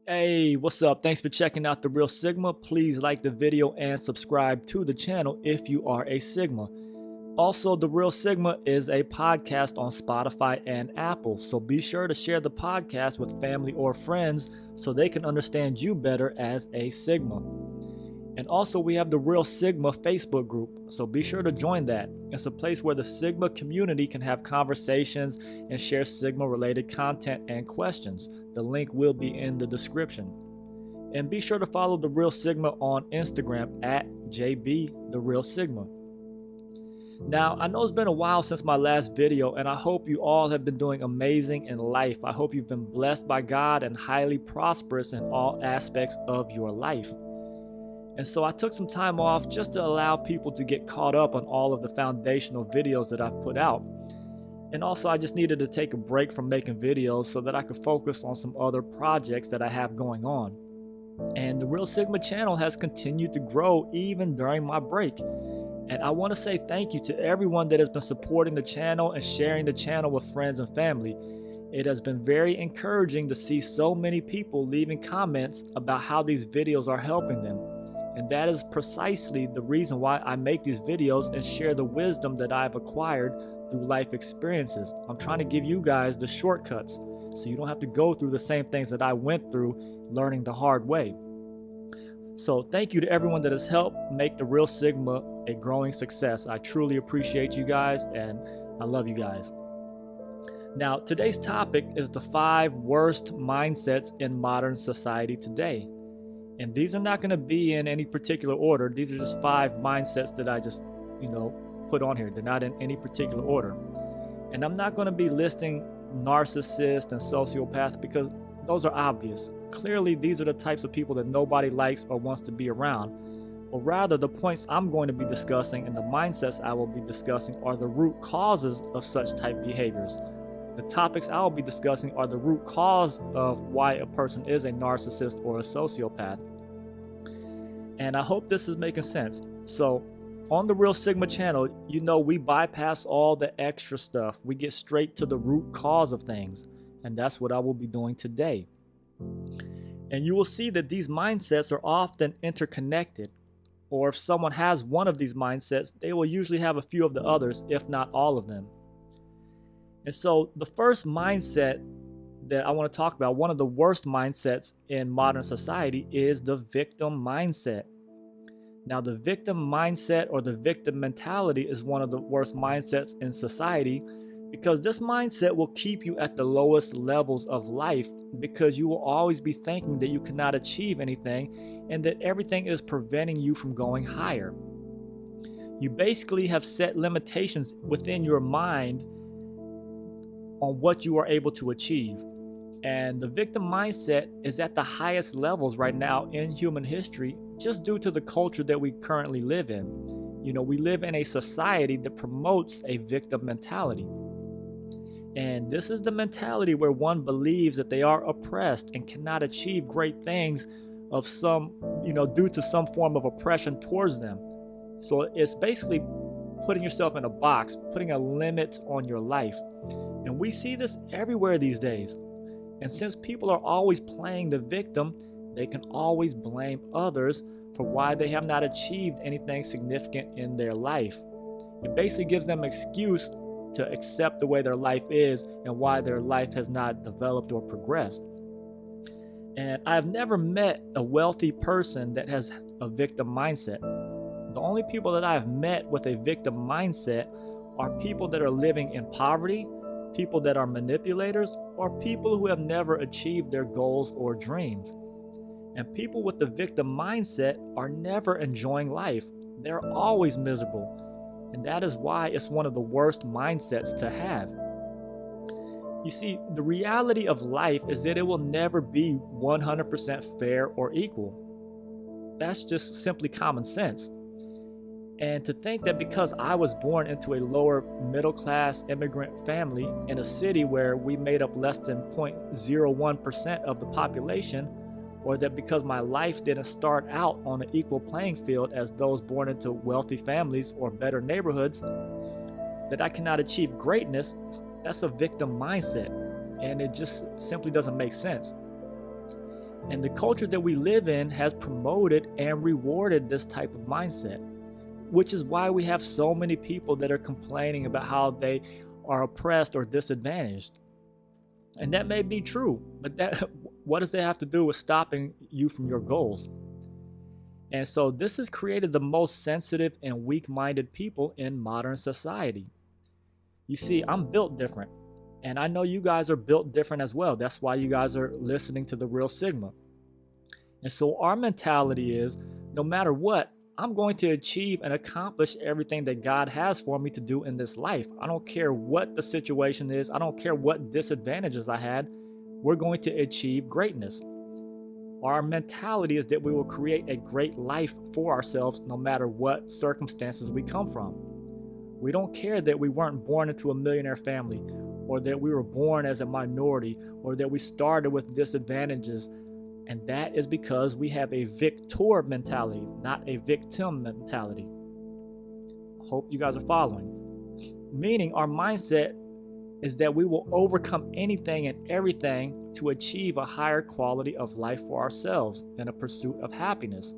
Hey, what's up? Thanks for checking out The Real Sigma. Please like the video and subscribe to the channel if you are a Sigma. Also, The Real Sigma is a podcast on Spotify and Apple, so be sure to share the podcast with family or friends so they can understand you better as a Sigma. And also, we have the Real Sigma Facebook group, so be sure to join that. It's a place where the Sigma community can have conversations and share Sigma related content and questions. The link will be in the description. And be sure to follow the Real Sigma on Instagram at JBTheRealSigma. Now, I know it's been a while since my last video, and I hope you all have been doing amazing in life. I hope you've been blessed by God and highly prosperous in all aspects of your life. And so I took some time off just to allow people to get caught up on all of the foundational videos that I've put out. And also I just needed to take a break from making videos so that I could focus on some other projects that I have going on. And the Real Sigma channel has continued to grow even during my break. And I want to say thank you to everyone that has been supporting the channel and sharing the channel with friends and family. It has been very encouraging to see so many people leaving comments about how these videos are helping them. And that is precisely the reason why I make these videos and share the wisdom that I've acquired through life experiences. I'm trying to give you guys the shortcuts so you don't have to go through the same things that I went through learning the hard way. So thank you to everyone that has helped make the Real Sigma a growing success. I truly appreciate you guys and I love you guys. Now, today's topic is the 5 worst mindsets in modern society today. And these are not going to be in any particular order. These are just 5 mindsets that I just, put on here. They're not in any particular order. And I'm not going to be listing narcissists and sociopaths because those are obvious. Clearly, these are the types of people that nobody likes or wants to be around. But rather, the points I'm going to be discussing and the mindsets I will be discussing are the root causes of such type behaviors. The topics I will be discussing are the root cause of why a person is a narcissist or a sociopath. And I hope this is making sense. So, on the Real Sigma channel, we bypass all the extra stuff. We get straight to the root cause of things. And that's what I will be doing today. And you will see that these mindsets are often interconnected. Or if someone has one of these mindsets, they will usually have a few of the others, if not all of them. And so the first mindset that I want to talk about, one of the worst mindsets in modern society, is the victim mindset. Now, the victim mindset or the victim mentality is one of the worst mindsets in society because this mindset will keep you at the lowest levels of life because you will always be thinking that you cannot achieve anything and that everything is preventing you from going higher. You basically have set limitations within your mind on what you are able to achieve. And the victim mindset is at the highest levels right now in human history just due to the culture that we currently live in. We live in a society that promotes a victim mentality. And this is the mentality where one believes that they are oppressed and cannot achieve great things due to some form of oppression towards them. So it's basically putting yourself in a box, putting a limit on your life. And we see this everywhere these days. And since people are always playing the victim, they can always blame others for why they have not achieved anything significant in their life. It basically gives them an excuse to accept the way their life is and why their life has not developed or progressed. And I've never met a wealthy person that has a victim mindset. The only people that I've met with a victim mindset are people that are living in poverty, people that are manipulators, or people who have never achieved their goals or dreams. And people with the victim mindset are never enjoying life. They're always miserable. And that is why it's one of the worst mindsets to have. You see, the reality of life is that it will never be 100% fair or equal. That's just simply common sense. And to think that because I was born into a lower middle class immigrant family in a city where we made up less than 0.01% of the population, or that because my life didn't start out on an equal playing field as those born into wealthy families or better neighborhoods, that I cannot achieve greatness, that's a victim mindset. And it just simply doesn't make sense. And the culture that we live in has promoted and rewarded this type of mindset, which is why we have so many people that are complaining about how they are oppressed or disadvantaged. And that may be true, but what does that have to do with stopping you from your goals? And so this has created the most sensitive and weak-minded people in modern society. You see, I'm built different, and I know you guys are built different as well. That's why you guys are listening to The Real Sigma. And so our mentality is, no matter what, I'm going to achieve and accomplish everything that God has for me to do in this life. I don't care what the situation is. I don't care what disadvantages I had. We're going to achieve greatness. Our mentality is that we will create a great life for ourselves no matter what circumstances we come from. We don't care that we weren't born into a millionaire family, or that we were born as a minority, or that we started with disadvantages. And that is because we have a victor mentality, not a victim mentality. I hope you guys are following. Meaning our mindset is that we will overcome anything and everything to achieve a higher quality of life for ourselves in a pursuit of happiness.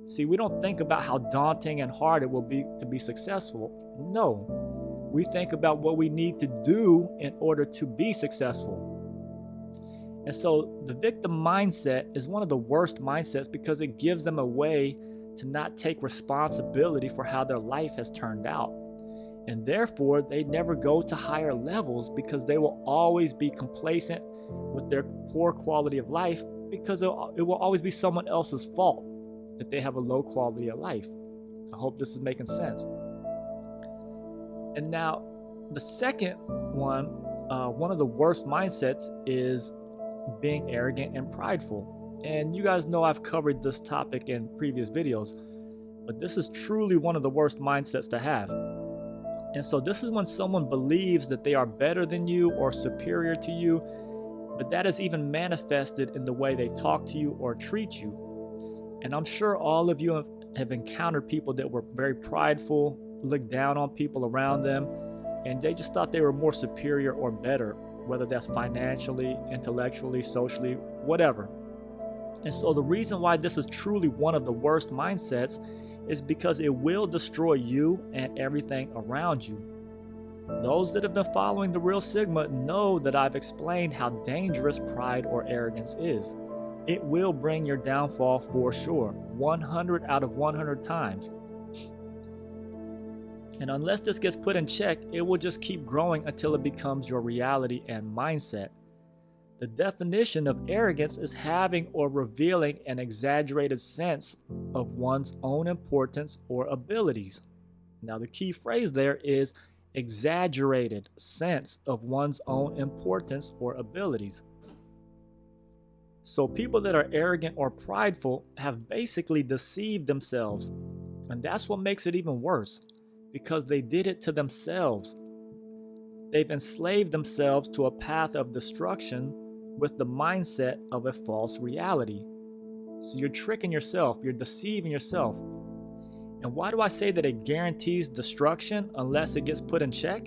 See, we don't think about how daunting and hard it will be to be successful. No, we think about what we need to do in order to be successful. And so the victim mindset is one of the worst mindsets because it gives them a way to not take responsibility for how their life has turned out. And therefore, they never go to higher levels because they will always be complacent with their poor quality of life because it will always be someone else's fault that they have a low quality of life. I hope this is making sense. And now, the second one of the worst mindsets is being arrogant and prideful. And you guys know I've covered this topic in previous videos, but this is truly one of the worst mindsets to have. And so this is when someone believes that they are better than you or superior to you, but that is even manifested in the way they talk to you or treat you. And I'm sure all of you have encountered people that were very prideful, looked down on people around them, and they just thought they were more superior or better, whether that's financially, intellectually, socially, whatever. And so the reason why this is truly one of the worst mindsets is because it will destroy you and everything around you. Those that have been following The Real Sigma know that I've explained how dangerous pride or arrogance is. It will bring your downfall for sure, 100 out of 100 times. And unless this gets put in check, it will just keep growing until it becomes your reality and mindset. The definition of arrogance is having or revealing an exaggerated sense of one's own importance or abilities. Now, the key phrase there is exaggerated sense of one's own importance or abilities. So people that are arrogant or prideful have basically deceived themselves. And that's what makes it even worse, because they did it to themselves. They've enslaved themselves to a path of destruction with the mindset of a false reality. So you're tricking yourself, you're deceiving yourself. And why do I say that it guarantees destruction unless it gets put in check?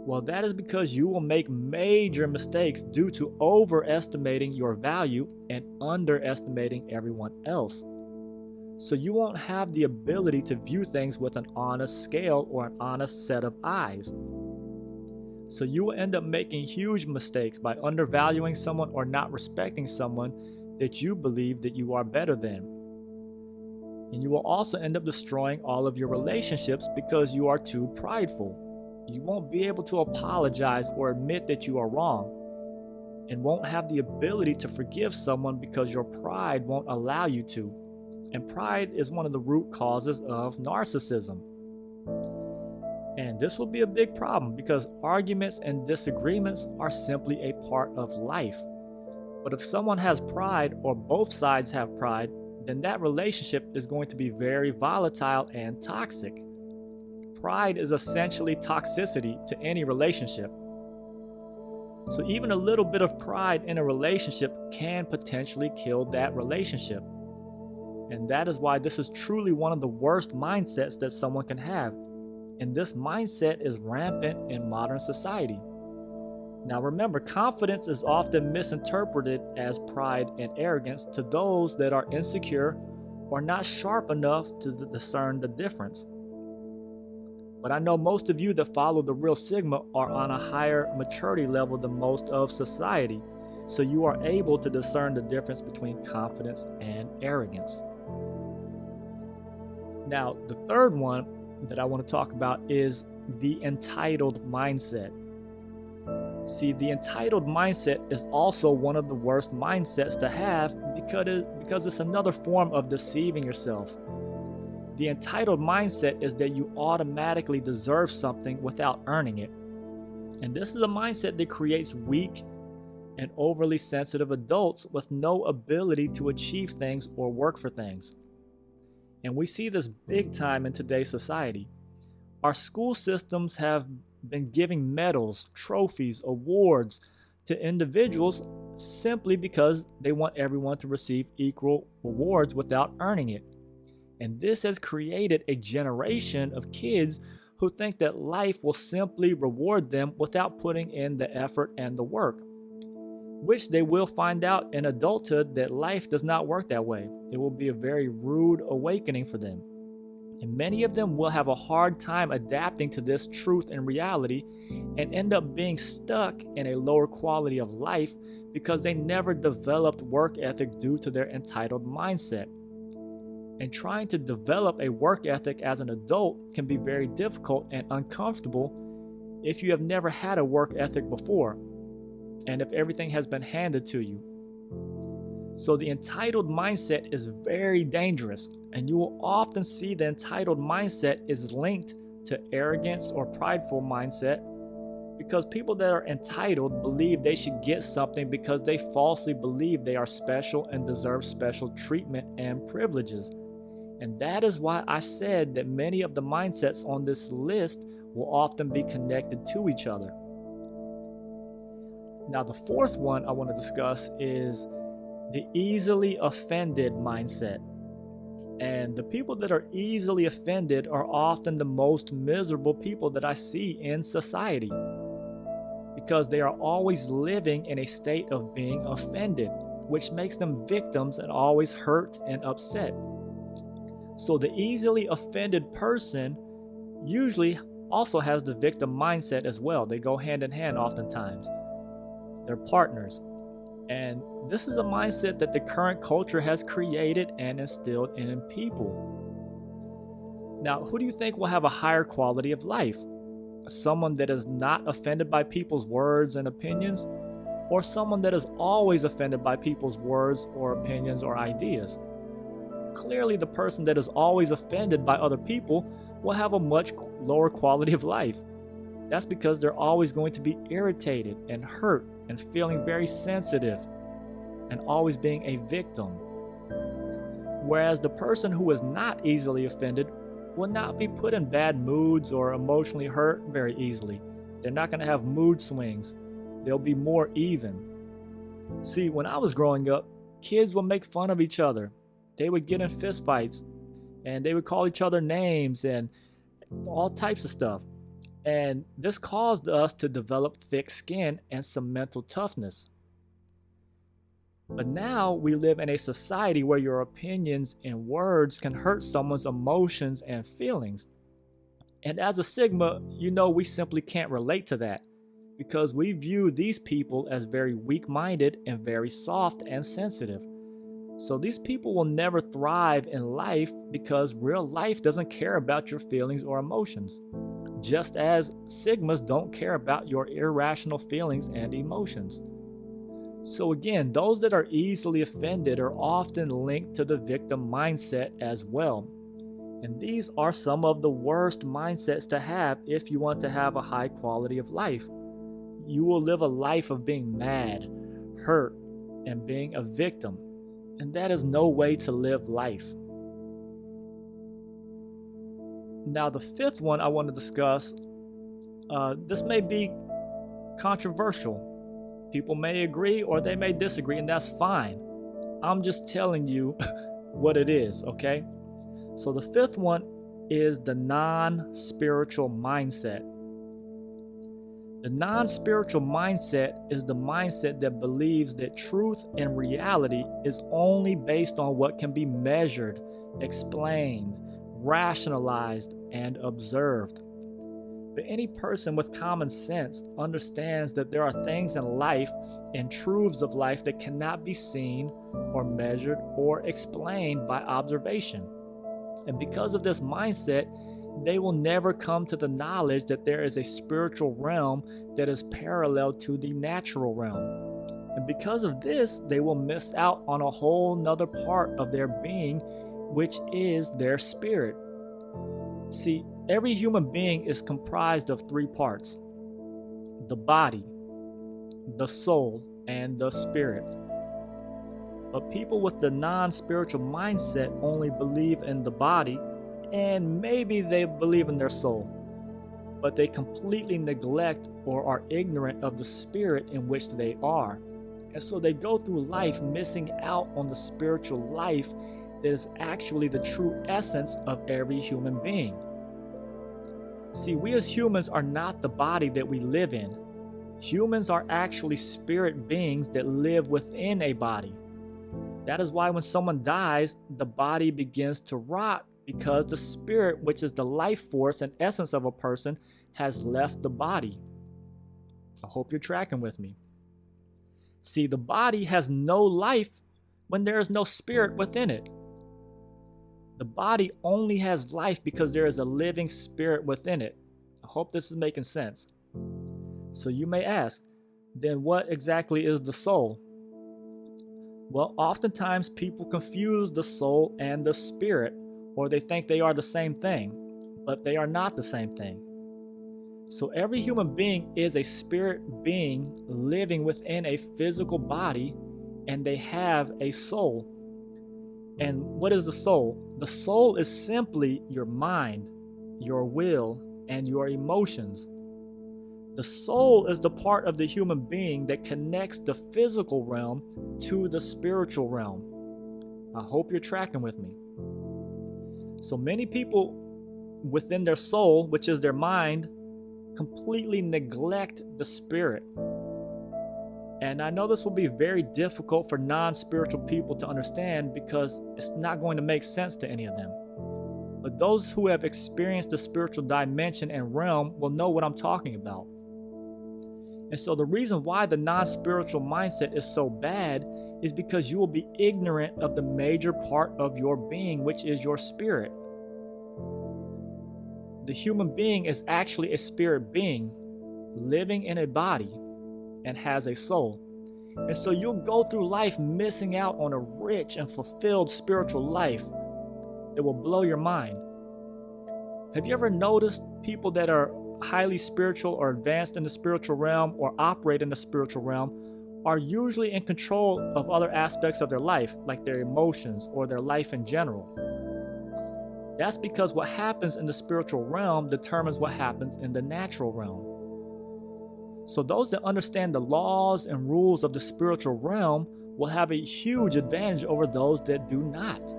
Well, that is because you will make major mistakes due to overestimating your value and underestimating everyone else. So you won't have the ability to view things with an honest scale or an honest set of eyes. So you will end up making huge mistakes by undervaluing someone or not respecting someone that you believe that you are better than. And you will also end up destroying all of your relationships because you are too prideful. You won't be able to apologize or admit that you are wrong, and won't have the ability to forgive someone because your pride won't allow you to. And pride is one of the root causes of narcissism. And this will be a big problem because arguments and disagreements are simply a part of life. But if someone has pride, or both sides have pride, then that relationship is going to be very volatile and toxic. Pride is essentially toxicity to any relationship. So even a little bit of pride in a relationship can potentially kill that relationship. And that is why this is truly one of the worst mindsets that someone can have. And this mindset is rampant in modern society. Now remember, confidence is often misinterpreted as pride and arrogance to those that are insecure or not sharp enough to discern the difference. But I know most of you that follow the Real Sigma are on a higher maturity level than most of society, so you are able to discern the difference between confidence and arrogance. Now, the third one that I want to talk about is the entitled mindset. See, the entitled mindset is also one of the worst mindsets to have because it's another form of deceiving yourself. The entitled mindset is that you automatically deserve something without earning it. And this is a mindset that creates weak and overly sensitive adults with no ability to achieve things or work for things. And we see this big time in today's society. Our school systems have been giving medals, trophies, awards to individuals simply because they want everyone to receive equal rewards without earning it. And this has created a generation of kids who think that life will simply reward them without putting in the effort and the work, which they will find out in adulthood that life does not work that way. It will be a very rude awakening for them. And many of them will have a hard time adapting to this truth and reality and end up being stuck in a lower quality of life because they never developed work ethic due to their entitled mindset. And trying to develop a work ethic as an adult can be very difficult and uncomfortable if you have never had a work ethic before, and if everything has been handed to you. So the entitled mindset is very dangerous, and you will often see the entitled mindset is linked to arrogance or prideful mindset because people that are entitled believe they should get something because they falsely believe they are special and deserve special treatment and privileges. And that is why I said that many of the mindsets on this list will often be connected to each other. Now, the fourth one I want to discuss is the easily offended mindset. And the people that are easily offended are often the most miserable people that I see in society because they are always living in a state of being offended, which makes them victims and always hurt and upset. So the easily offended person usually also has the victim mindset as well. They go hand in hand oftentimes. They're partners. And this is a mindset that the current culture has created and instilled in people. Now, who do you think will have a higher quality of life? Someone that is not offended by people's words and opinions, or someone that is always offended by people's words or opinions or ideas? Clearly, the person that is always offended by other people will have a much lower quality of life. That's because they're always going to be irritated and hurt and feeling very sensitive and always being a victim. Whereas the person who is not easily offended will not be put in bad moods or emotionally hurt very easily. They're not going to have mood swings. They'll be more even. See, when I was growing up, kids would make fun of each other. They would get in fistfights and they would call each other names and all types of stuff. And this caused us to develop thick skin and some mental toughness. But now we live in a society where your opinions and words can hurt someone's emotions and feelings. And as a Sigma, we simply can't relate to that because we view these people as very weak-minded and very soft and sensitive. So these people will never thrive in life because real life doesn't care about your feelings or emotions, just as Sigmas don't care about your irrational feelings and emotions. So again, those that are easily offended are often linked to the victim mindset as well. And these are some of the worst mindsets to have if you want to have a high quality of life. You will live a life of being mad, hurt, and being a victim. And that is no way to live life. Now, the fifth one I want to discuss, this may be controversial. People may agree or they may disagree, and that's fine. I'm just telling you what it is, okay? So the fifth one is the non-spiritual mindset. The non-spiritual mindset is the mindset that believes that truth and reality is only based on what can be measured, explained, rationalized, and observed. But any person with common sense understands that there are things in life and truths of life that cannot be seen or measured or explained by observation. And because of this mindset, they will never come to the knowledge that there is a spiritual realm that is parallel to the natural realm. And because of this, they will miss out on a whole nother part of their being, which is their spirit. See, every human being is comprised of three parts: the body, the soul, and the spirit. But people with the non-spiritual mindset only believe in the body, and maybe they believe in their soul, but they completely neglect or are ignorant of the spirit in which they are. And so they go through life missing out on the spiritual life that is actually the true essence of every human being. See, we as humans are not the body that we live in. Humans are actually spirit beings that live within a body. That is why when someone dies, the body begins to rot, because the spirit, which is the life force and essence of a person, has left the body. I hope you're tracking with me. See, the body has no life when there is no spirit within it. The body only has life because there is a living spirit within it. I hope this is making sense. So you may ask, then what exactly is the soul? Well, oftentimes people confuse the soul and the spirit, or they think they are the same thing, but they are not the same thing. So every human being is a spirit being living within a physical body, and they have a soul. And what is the soul? The soul is simply your mind, your will, and your emotions. The soul is the part of the human being that connects the physical realm to the spiritual realm. I hope you're tracking with me. So many people within their soul, which is their mind, completely neglect the spirit. And I know this will be very difficult for non-spiritual people to understand because it's not going to make sense to any of them. But those who have experienced the spiritual dimension and realm will know what I'm talking about. And so the reason why the non-spiritual mindset is so bad is because you will be ignorant of the major part of your being, which is your spirit. The human being is actually a spirit being living in a body and has a soul. And so you'll go through life missing out on a rich and fulfilled spiritual life that will blow your mind. Have you ever noticed people that are highly spiritual or advanced in the spiritual realm or operate in the spiritual realm are usually in control of other aspects of their life, like their emotions or their life in general? That's because what happens in the spiritual realm determines what happens in the natural realm. So those that understand the laws and rules of the spiritual realm will have a huge advantage over those that do not.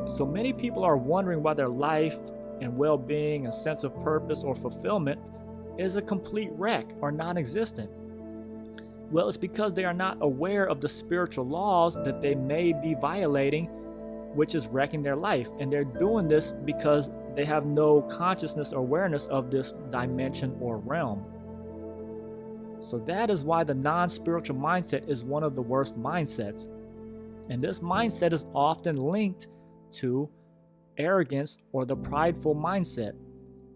So many people are wondering why their life and well-being and sense of purpose or fulfillment is a complete wreck or non-existent. Well, it's because they are not aware of the spiritual laws that they may be violating, which is wrecking their life. And they're doing this because they have no consciousness or awareness of this dimension or realm. So that is why the non-spiritual mindset is one of the worst mindsets. And this mindset is often linked to arrogance or the prideful mindset.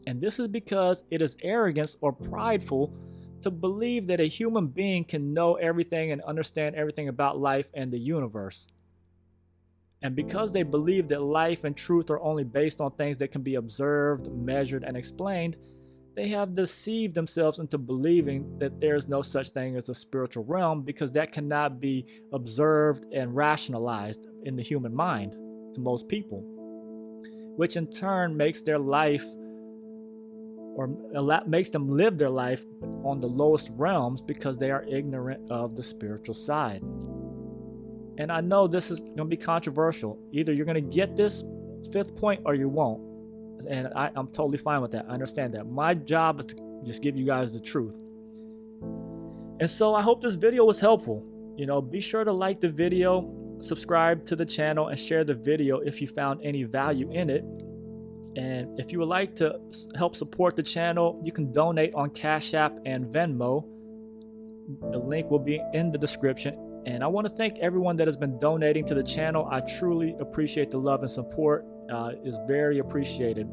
And this is because it is arrogance or prideful to believe that a human being can know everything and understand everything about life and the universe. And because they believe that life and truth are only based on things that can be observed, measured, and explained, they have deceived themselves into believing that there is no such thing as a spiritual realm, because that cannot be observed and rationalized in the human mind to most people, which in turn makes their life or makes them live their life on the lowest realms because they are ignorant of the spiritual side. And I know this is going to be controversial. Either you're going to get this fifth point or you won't. And I'm totally fine with that. I understand that. My job is to just give you guys the truth. And so I hope this video was helpful. Be sure to like the video, subscribe to the channel, and share the video if you found any value in it. And if you would like to help support the channel, you can donate on Cash App and Venmo. The link will be in the description. And I want to thank everyone that has been donating to the channel. I truly appreciate the love and support. It's very appreciated,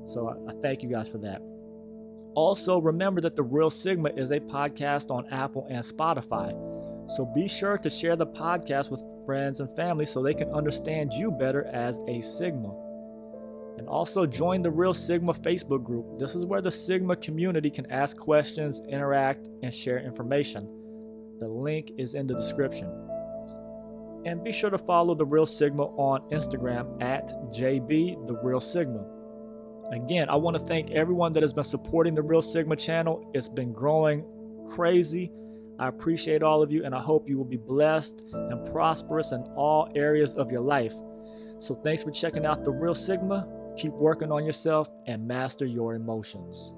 So I thank you guys for that. Also, remember that The Real Sigma is a podcast on Apple and Spotify. So be sure to share the podcast with friends and family so they can understand you better as a Sigma. And also join the Real Sigma Facebook group. This is where the Sigma community can ask questions, interact, and share information. The link is in the description. And be sure to follow The Real Sigma on Instagram at JBTheRealSigma. Again, I want to thank everyone that has been supporting the Real Sigma channel. It's been growing crazy. I appreciate all of you, and I hope you will be blessed and prosperous in all areas of your life. So thanks for checking out The Real Sigma. Keep working on yourself and master your emotions.